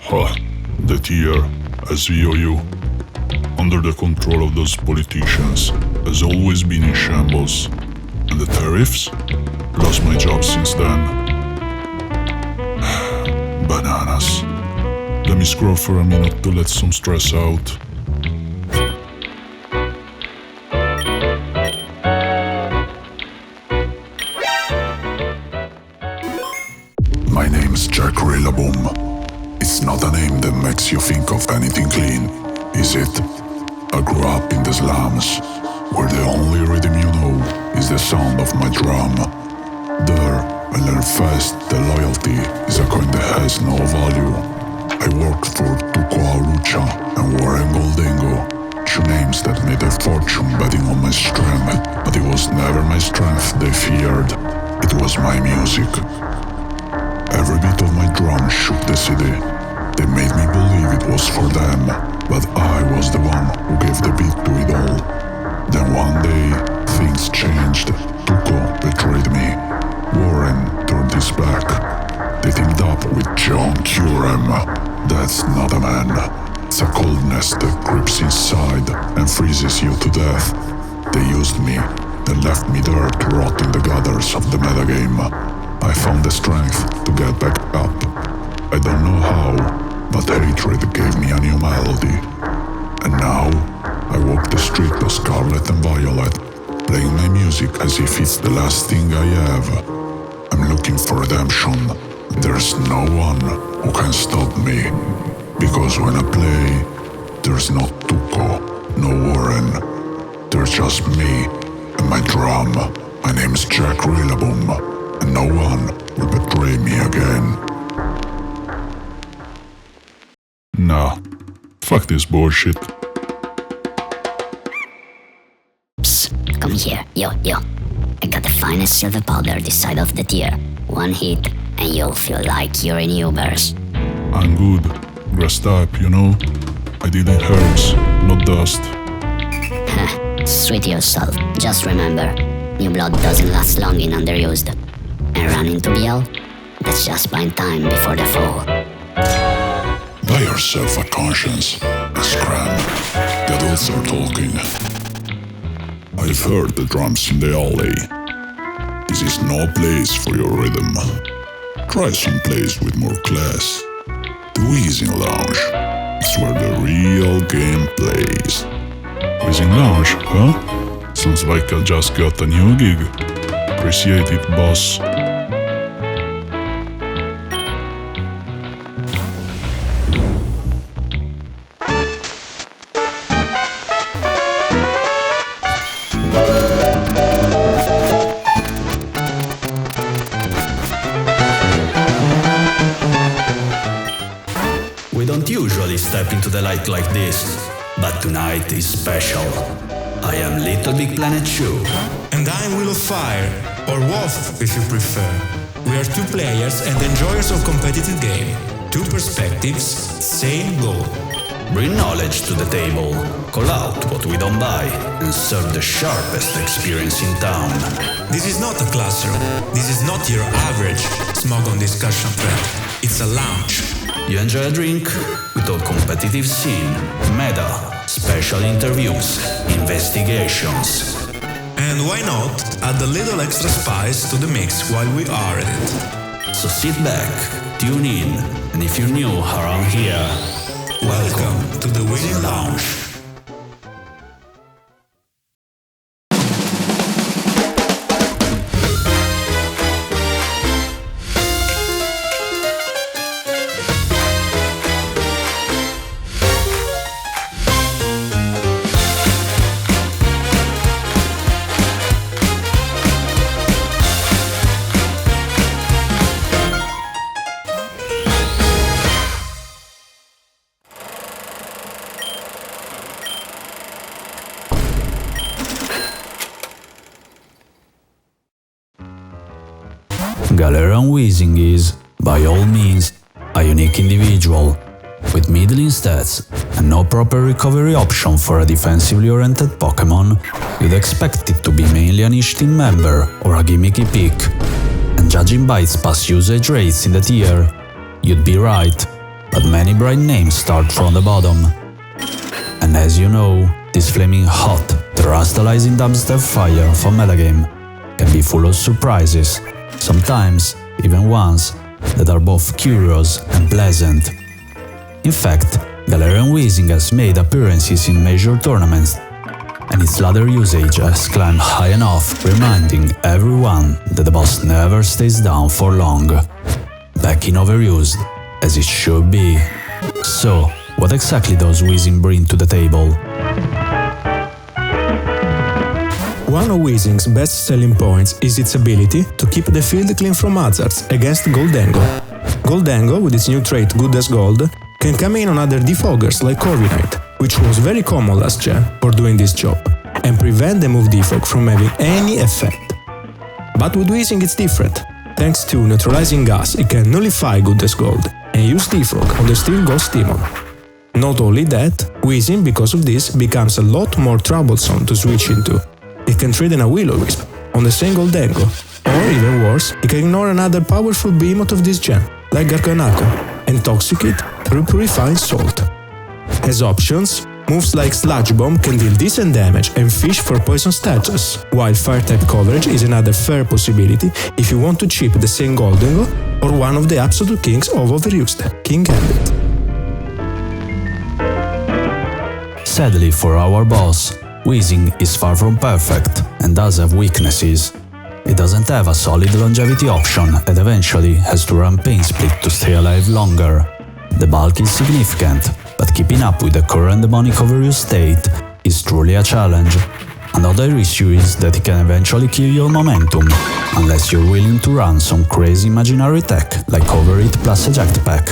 Ha, the tier, SVOU, under the control of those politicians, has always been in shambles. And the tariffs? Lost my job since then. Bananas. Let me scroll for a minute to let some stress out. My name's Jack Rillaboom. It's not a name that makes you think of anything clean, is it? I grew up in the slums, where the only rhythm you know is the sound of my drum. There, I learned fast that loyalty is a coin that has no value. I worked for Tuco Arucha and Warren Goldengo, two names that made their fortune betting on my strength, but it was never my strength they feared, it was my music. Every beat of my drum shook the city. They made me believe it was for them, but I was the one who gave the beat to it all. Then one day, things changed. Tuco betrayed me. Warren turned his back. They teamed up with John Curem. That's not a man. It's a coldness that creeps inside and freezes you to death. They used me, then left me there to rot in the gutters of the metagame. I found the strength to get back up. I don't know how, but hatred gave me a new melody. And now, I walk the street of Scarlet and Violet, playing my music as if it's the last thing I have. I'm looking for redemption. There's no one who can stop me. Because when I play, there's no Tuco, no Warren. There's just me and my drum. My name's Jack Rillaboom. And no one will betray me again. Nah, fuck this bullshit. Psst, come here, yo. I got the finest silver powder this side of the tier. One hit, and you'll feel like you're in Ubers. I'm good. Grass type, you know? I did it herbs, not dust. Sweet yourself. Just remember, new blood doesn't last long in underused. And run into BL? That's just buying time before the fall. Buy yourself a conscience and scram. The adults are talking. I've heard the drums in the alley. This is no place for your rhythm. Try some place with more class. The Weezing Lounge. It's where the real game plays. Weezing Lounge, huh? Sounds like I just got a new gig. Appreciate it, boss. We don't usually step into the light like this, but tonight is special. I am Little Big Planet 2. And I'm Will of Fire, or Wolf if you prefer. We are two players and enjoyers of competitive game. Two perspectives, same goal. Bring knowledge to the table, call out what we don't buy, and serve the sharpest experience in town. This is not a classroom. This is not your average smog on discussion thread. It's a lounge. You enjoy a drink? We talk competitive scene, meta, special interviews, investigations. And why not add a little extra spice to the mix while we are at it? So sit back, tune in, and if you're new around here, welcome to the Weezing Lounge. Galarian Weezing is, by all means, a unique individual, with middling stats and no proper recovery option for a defensively oriented Pokémon. You'd expect it to be mainly a niche team member or a gimmicky pick, and judging by its past usage rates in the tier, you'd be right, but many bright names start from the bottom. And as you know, this flaming hot, terastallizing dubstep fire for Metagame can be full of surprises, sometimes even ones that are both curious and pleasant. In fact, Galarian Weezing has made appearances in major tournaments, and its ladder usage has climbed high enough, reminding everyone that the boss never stays down for long. Back in overused, as it should be. So, what exactly does Weezing bring to the table? One of Weezing's best selling points is its ability to keep the field clean from hazards against Gholdengo. Gholdengo, with its new trait Good as Gold, can come in on other defoggers like Corviknight, which was very common last gen for doing this job, and prevent the move defog from having any effect. But with Weezing it's different. Thanks to neutralizing gas, it can nullify Good as Gold and use defog on the Steel Ghost Demon. Not only that, Weezing, because of this, becomes a lot more troublesome to switch into. It can trade in a Will-O-Wisp on the same Gholdengo, or even worse, it can ignore another powerful behemoth of this gen, like Garganacl, and toxic it through Purifying Salt. As options, moves like Sludge Bomb can deal decent damage and fish for poison status, while Fire-type coverage is another fair possibility if you want to chip the same Gholdengo or one of the absolute kings of overused, King Gambit. Sadly for our boss, Weezing is far from perfect and does have weaknesses. It doesn't have a solid longevity option and eventually has to run Pain Split to stay alive longer. The bulk is significant, but keeping up with the current demonic overuse state is truly a challenge. Another issue is that it can eventually kill your momentum, unless you're willing to run some crazy imaginary tech like Cover It plus Eject Pack.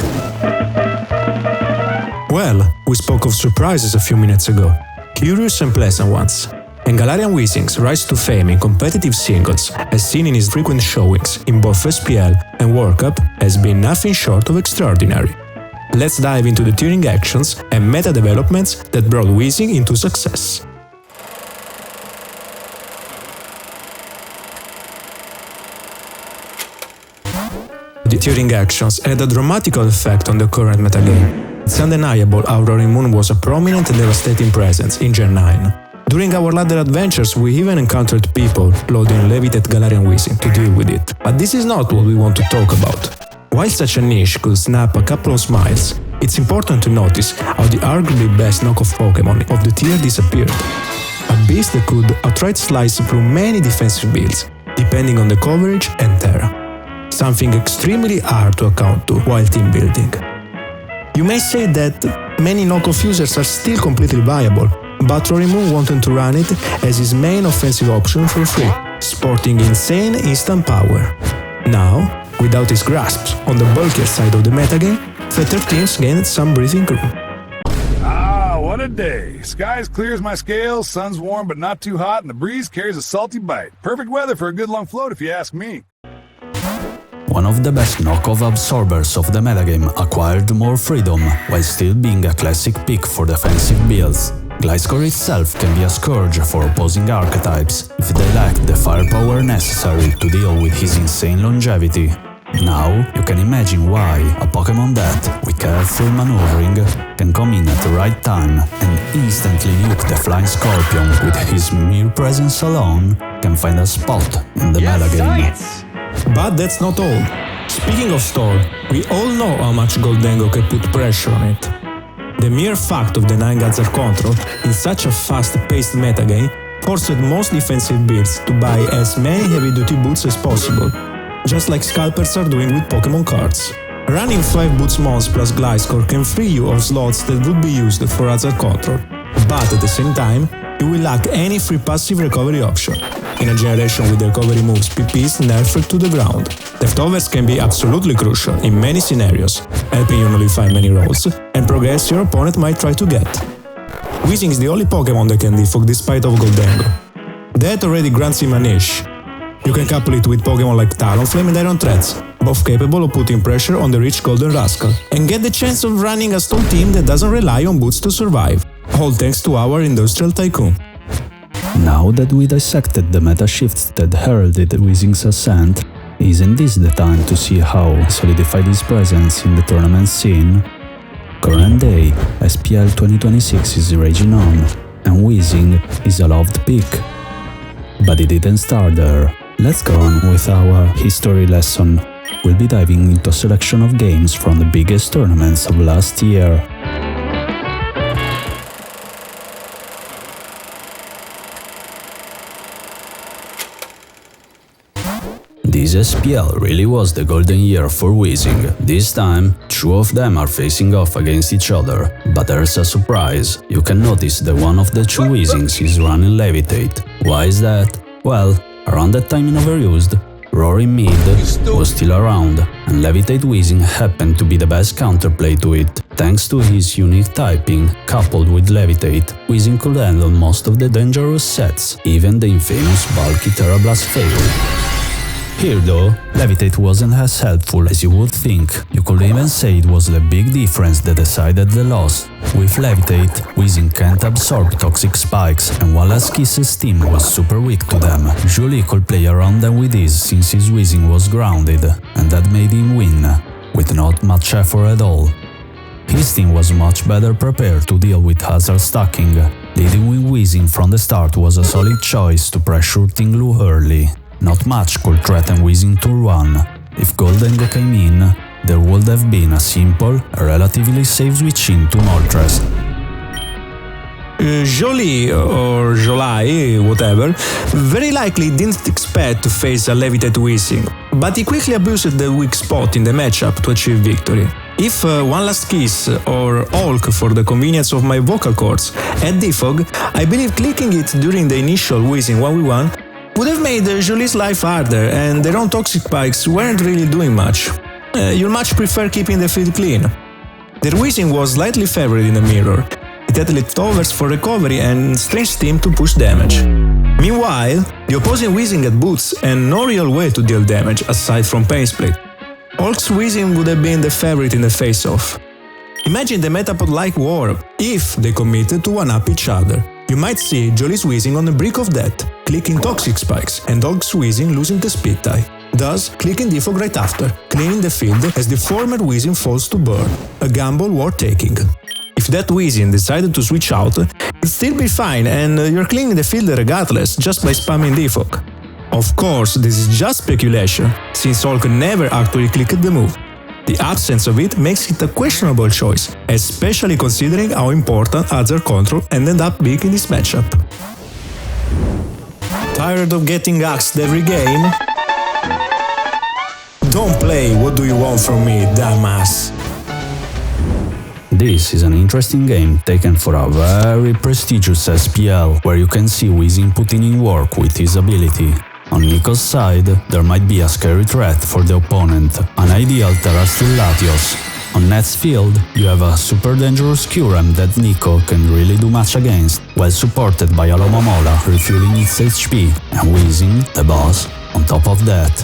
Well, we spoke of surprises a few minutes ago, curious and pleasant ones. And Galarian Weezing's rise to fame in competitive singles, as seen in his frequent showings in both SPL and World Cup, has been nothing short of extraordinary. Let's dive into the tuning actions and meta developments that brought Weezing into success. The tuning actions had a dramatical effect on the current metagame. It's undeniable how Rillaboom was a prominent and devastating presence in Gen 9. During our ladder adventures, we even encountered people loading Levitate Galarian Weezing to deal with it. But this is not what we want to talk about. While such a niche could snap a couple of smiles, it's important to notice how the arguably best knockoff Pokémon of the tier disappeared. A beast that could outright slice through many defensive builds, depending on the coverage and terra. Something extremely hard to account to while team building. You may say that many knockoff users are still completely viable, but Rillaboom wanted to run it as his main offensive option for free, sporting insane instant power. Now, without his grasps on the bulkier side of the metagame, better teams gained some breathing room. Ah, what a day. Sky's clear as my scales, sun's warm but not too hot, and the breeze carries a salty bite. Perfect weather for a good long float if you ask me. One of the best knockoff absorbers of the metagame acquired more freedom while still being a classic pick for defensive builds. Gliscor itself can be a scourge for opposing archetypes if they lack the firepower necessary to deal with his insane longevity. Now, you can imagine why a Pokémon that, with careful maneuvering, can come in at the right time and instantly nuke the Flying Scorpion with his mere presence alone can find a spot in the metagame. But that's not all. Speaking of store, we all know how much Gholdengo can put pressure on it. The mere fact of denying hazard control in such a fast-paced metagame forced most defensive builds to buy as many heavy-duty boots as possible, just like scalpers are doing with Pokémon cards. Running 5 boots mons plus Gliscor can free you of slots that would be used for hazard control, but at the same time, you will lack any free passive recovery option. In a generation with recovery moves PPs nerfed to the ground, leftovers can be absolutely crucial in many scenarios, helping you nullify many rolls and progress your opponent might try to get. Weezing is the only Pokémon that can defog despite of Gholdengo. That already grants him a niche. You can couple it with Pokémon like Talonflame and Iron Threads, both capable of putting pressure on the rich Golden Rascal, and get the chance of running a stone team that doesn't rely on boots to survive, all thanks to our Industrial Tycoon. Now that we dissected the meta shifts that heralded Weezing's ascent, isn't this the time to see how he solidified his presence in the tournament scene? Current day, SPL 2026 is raging on, and Weezing is a loved pick. But it didn't start there. Let's go on with our history lesson. We'll be diving into a selection of games from the biggest tournaments of last year. This SPL really was the golden year for Weezing. This time, two of them are facing off against each other, but there's a surprise. You can notice that one of the two Weezings is running Levitate. Why is that? Well, around that time in Overused, Roaring Mid was still around, and Levitate Weezing happened to be the best counterplay to it. Thanks to his unique typing, coupled with Levitate, Weezing could handle most of the dangerous sets, even the infamous bulky Terra Blast fail. Here though, Levitate wasn't as helpful as you would think. You could even say it was the big difference that decided the loss. With Levitate, Weezing can't absorb toxic spikes, and while Askiss's team was super weak to them, Jolie could play around them with ease since his Weezing was grounded, and that made him win, with not much effort at all. His team was much better prepared to deal with hazard stacking. Leading with Weezing from the start was a solid choice to pressure Tinglu early. Not much could threaten Weezing Tour 1. If Gholdengo came in, there would have been a simple, relatively safe switch in to Moltres. Jolie, or Jolai, whatever, very likely didn't expect to face a Levitate Weezing, but he quickly abused the weak spot in the matchup to achieve victory. If One Last Kiss or Hulk for the convenience of my vocal cords had defog, I believe clicking it during the initial Weezing 1v1 would have made Jolie's life harder, and their own toxic spikes weren't really doing much. You'll much prefer keeping the field clean. Their Weezing was slightly favored in the mirror. It had leftovers for recovery and strange steam to push damage. Meanwhile, the opposing Weezing had boots and no real way to deal damage aside from Pain Split. Hulk's Weezing would have been the favorite in the face-off. Imagine the Metapod-like war if they committed to one-up each other. You might see Jolie's Weezing on the brink of death, clicking toxic spikes, and Hulk's Weezing losing the speed tie. Thus, clicking defog right after, cleaning the field as the former Weezing falls to burn. A gamble worth taking. If that Weezing decided to switch out, it'd still be fine and you're cleaning the field regardless just by spamming defog. Of course, this is just speculation, since Hulk never actually clicked the move. The absence of it makes it a questionable choice, especially considering how important other control ended up being in this matchup. Tired of getting axed every game? Don't play What Do You Want From Me, dumbass. This is an interesting game taken for a very prestigious SPL, where you can see Weezing putting in work with his ability. On Nico's side, there might be a scary threat for the opponent, an ideal Terrasteel Latios. On Net's field, you have a super dangerous Curem that Nico can really do much against, well supported by Alomomola refueling its HP, and Weezing, the boss, on top of that.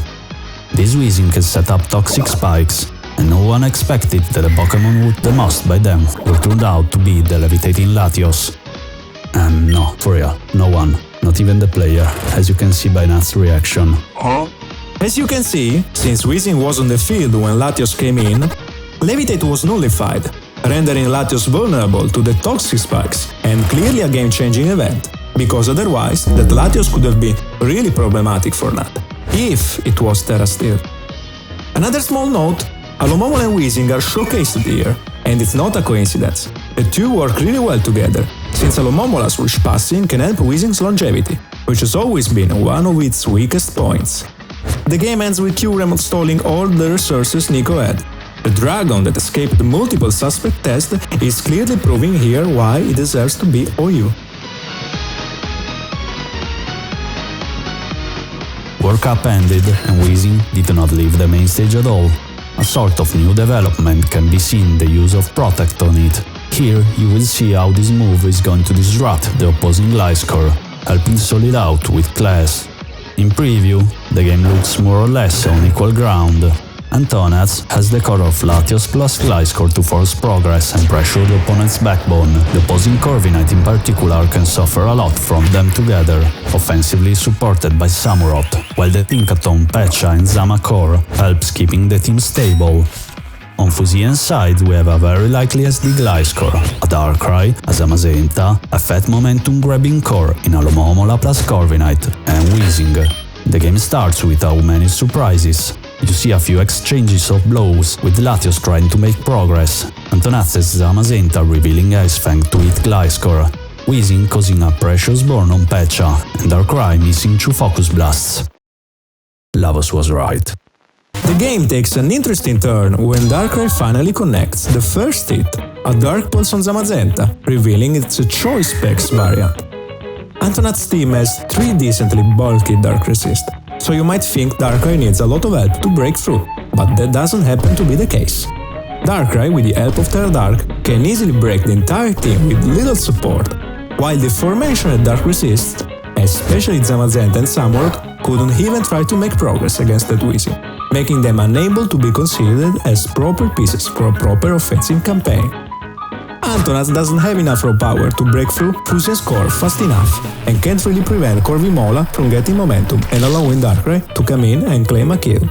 This Weezing can set up toxic spikes, and no one expected that the Pokémon would the most by them would turn out to be the levitating Latios. And no, for real, no one. Not even the player, as you can see by Nat's reaction. As you can see, since Weezing was on the field when Latios came in, Levitate was nullified, rendering Latios vulnerable to the toxic spikes and clearly a game-changing event, because otherwise that Latios could have been really problematic for Nat, if it was Terrasteel. Another small note, Alomomola and Weezing are showcased here, and it's not a coincidence. The two work really well together, since Alomomola's wish passing can help Weezing's longevity, which has always been one of its weakest points. The game ends with Curem stalling all the resources Nico had. The dragon that escaped the multiple suspect test is clearly proving here why it deserves to be OU. World Cup ended and Weezing did not leave the main stage at all. A sort of new development can be seen the use of Protect on it. Here you will see how this move is going to disrupt the opposing Gliscor, helping solid out with class. In preview, the game looks more or less on equal ground. Antonaz has the core of Latios plus Gliscor to force progress and pressure the opponent's backbone. The opposing Corviknight in particular can suffer a lot from them together, offensively supported by Samurott, while the Tinkaton, Pecha and Zama core helps keeping the team stable. On Fusian's side, we have a very likely SD Gliscor, a Darkrai, a Zamazenta, a fat momentum-grabbing core in a Lomomola plus Corviknight, and Weezing. The game starts without many surprises. You see a few exchanges of blows, with Latios trying to make progress, Antonaz's Zamazenta revealing Ice Fang to hit Gliscor, Weezing causing a Precious Burn on Pecha, and Darkrai missing 2 Focus Blasts. Lavos was right. The game takes an interesting turn when Darkrai finally connects the first hit, a Dark Pulse on Zamazenta, revealing it's a Choice Specs variant. Antonaz's team has 3 decently bulky Dark Resist, so you might think Darkrai needs a lot of help to break through, but that doesn't happen to be the case. Darkrai, with the help of Terra Dark, can easily break the entire team with little support, while the aforementioned Dark Resists, especially Zamazenta and Samurott, couldn't even try to make progress against that Weezing, making them unable to be considered as proper pieces for a proper offensive campaign. Antonaz doesn't have enough raw power to break through Fusion's core fast enough, and can't really prevent Corvimola from getting momentum and allowing Darkrai to come in and claim a kill.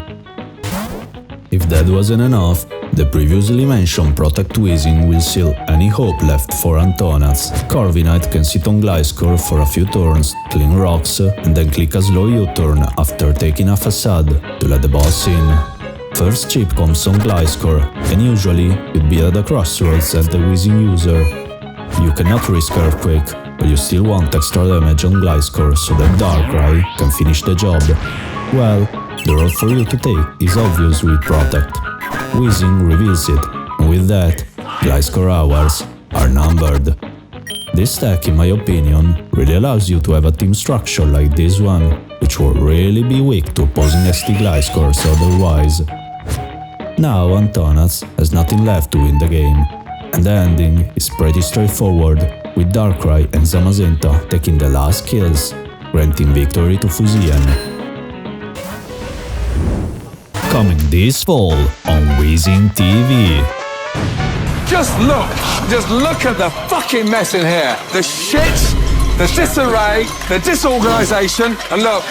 If that wasn't enough, the previously mentioned Protect Weezing will seal any hope left for Antonaz. Corviknight can sit on Gliscor for a few turns, clean rocks, and then click a slow U-turn after taking a Facade to let the boss in. First chip comes on Gliscor, and usually you'd be at the crossroads as the Weezing user. You cannot risk Earthquake, but you still want extra damage on Gliscor so that Darkrai can finish the job. Well, the road for you to take is obvious with Protect. Weezing reveals it, and with that, Gliscor hours are numbered. This stack, in my opinion, really allows you to have a team structure like this one, which will really be weak to opposing SD Gliscors otherwise. Now Antonaz has nothing left to win the game, and the ending is pretty straightforward, with Darkrai and Zamazenta taking the last kills, granting victory to Fusian. Coming this fall on Weezing TV. Just look at the fucking mess in here. The shit, the disarray, the disorganisation, and look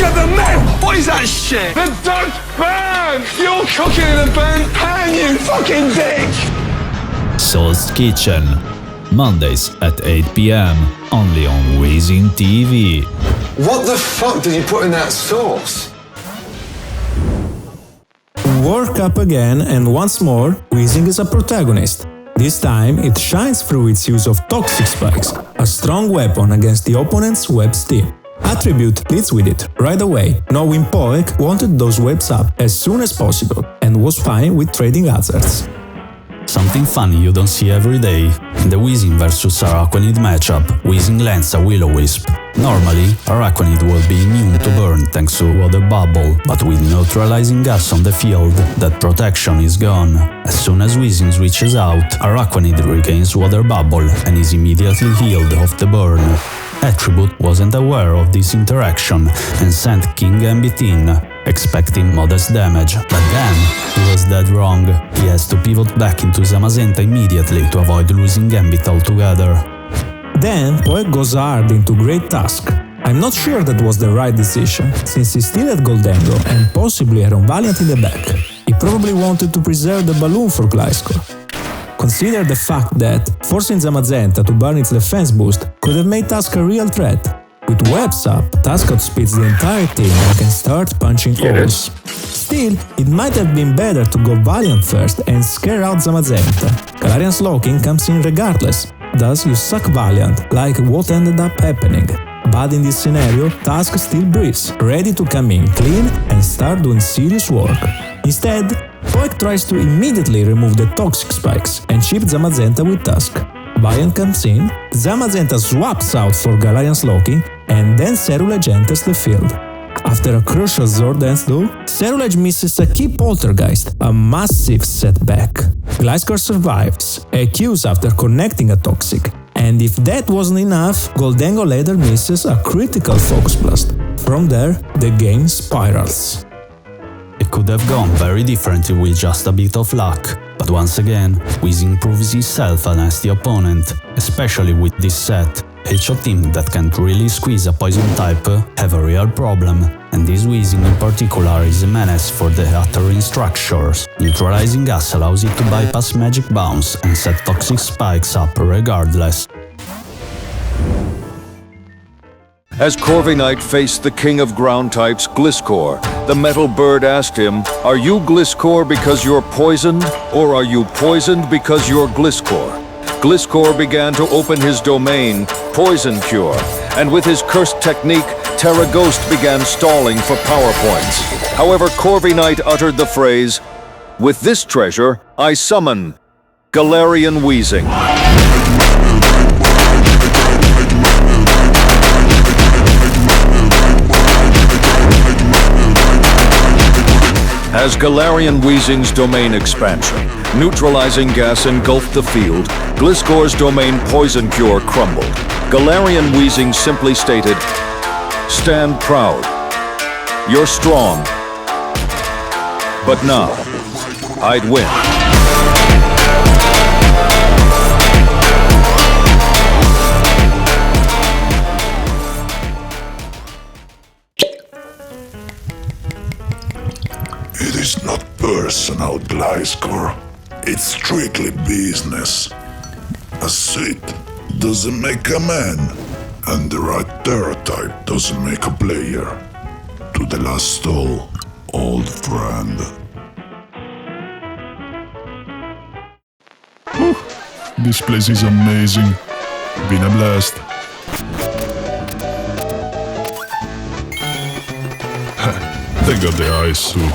at the mess! What is that shit? The duck pan! You're cooking in a burnt pan, you fucking dick! Soul's Kitchen, Mondays at 8 PM, only on Weezing TV. What the fuck did you put in that sauce? Work up again, and once more, Weezing is a protagonist. This time, it shines through its use of Toxic Spikes, a strong weapon against the opponent's webs team. Attribute leads with it right away, knowing Poek wanted those webs up as soon as possible, and was fine with trading hazards. Something funny you don't see every day. In the Weezing vs Araquanid matchup, Weezing lands a Will-O-Wisp. Normally, Araquanid will be immune to burn thanks to Water Bubble, but with neutralizing gas on the field, that protection is gone. As soon as Weezing switches out, Araquanid regains Water Bubble and is immediately healed of the burn. Attribute wasn't aware of this interaction and sent King Gambit in, expecting modest damage, but then he was dead wrong. He has to pivot back into Zamazenta immediately to avoid losing Gambit altogether. Then Poek goes hard into Great Tusk. I'm not sure that was the right decision, since he still had Gholdengo and possibly Iron Valiant in the back. He probably wanted to preserve the balloon for Gliscor. Consider the fact that forcing Zamazenta to burn its defense boost could have made Tusk a real threat. With webs up, Tusk outspeeds the entire team and can start punching holes. Still, it might have been better to go Valiant first and scare out Zamazenta. Galarian Slowking comes in regardless, thus you suck Valiant, like what ended up happening. But in this scenario, Tusk still breathes, ready to come in clean and start doing serious work. Instead, Poek tries to immediately remove the Toxic Spikes and chip Zamazenta with Tusk. Valiant comes in, Zamazenta swaps out for Galarian Slowking, and then Cerulege enters the field. After a crucial Zord dance though, Cerulege misses a key Poltergeist, a massive setback. Gliscor survives, accused after connecting a Toxic, and if that wasn't enough, Gholdengo later misses a critical Focus Blast. From there, the game spirals. It could have gone very differently with just a bit of luck, but once again, Weezing proves himself a nasty opponent, especially with this set. HO team that can't really squeeze a poison type have a real problem, and this Weezing in particular is a menace for the attering structures. Neutralizing gas allows it to bypass magic bounce and set toxic spikes up regardless. As Corviknight faced the king of ground types, Gliscor, the metal bird asked him, "Are you Gliscor because you're poisoned, or are you poisoned because you're Gliscor?" Gliscor began to open his domain, Poison Cure, and with his cursed technique, Terra Ghost began stalling for power points. However, Corviknight uttered the phrase, "With this treasure, I summon Galarian Weezing." As Galarian Weezing's domain expansion, neutralizing gas engulfed the field, Gliscor's domain Poison Cure crumbled. Galarian Weezing simply stated, "Stand proud. You're strong. But now, I'd win." It is not personal, Gliscor. It's strictly business. A suit doesn't make a man, and the right Terra type doesn't make a player. To the last stall, old friend. This place is amazing. Been a blast. They got the eyes too.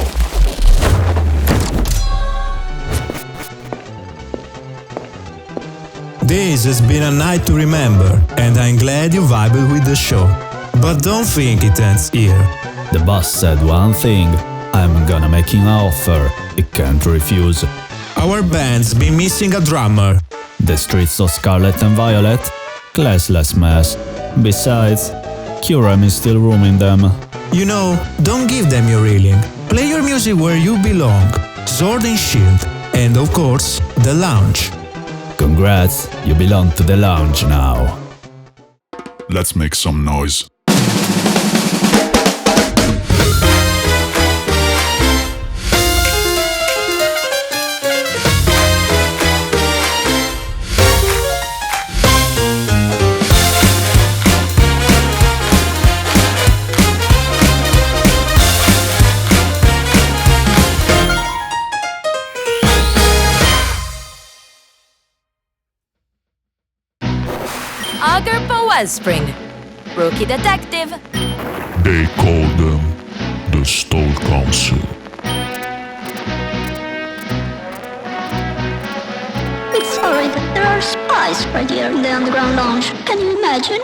This has been a night to remember, and I'm glad you vibed with the show. But don't think it ends here. The boss said one thing, I'm gonna make him an offer, he can't refuse. Our band's been missing a drummer. The streets of Scarlet and Violet? Classless mess. Besides, Kyurem is still rooming them. You know, don't give them your reeling. Play your music where you belong. Sword and Shield. And of course, the lounge. Congrats, you belong to the lounge now. Let's make some noise. Spring. Rookie detective. They call them the Stole Council. It's horrid. There are spies right here in the underground lounge. Can you imagine?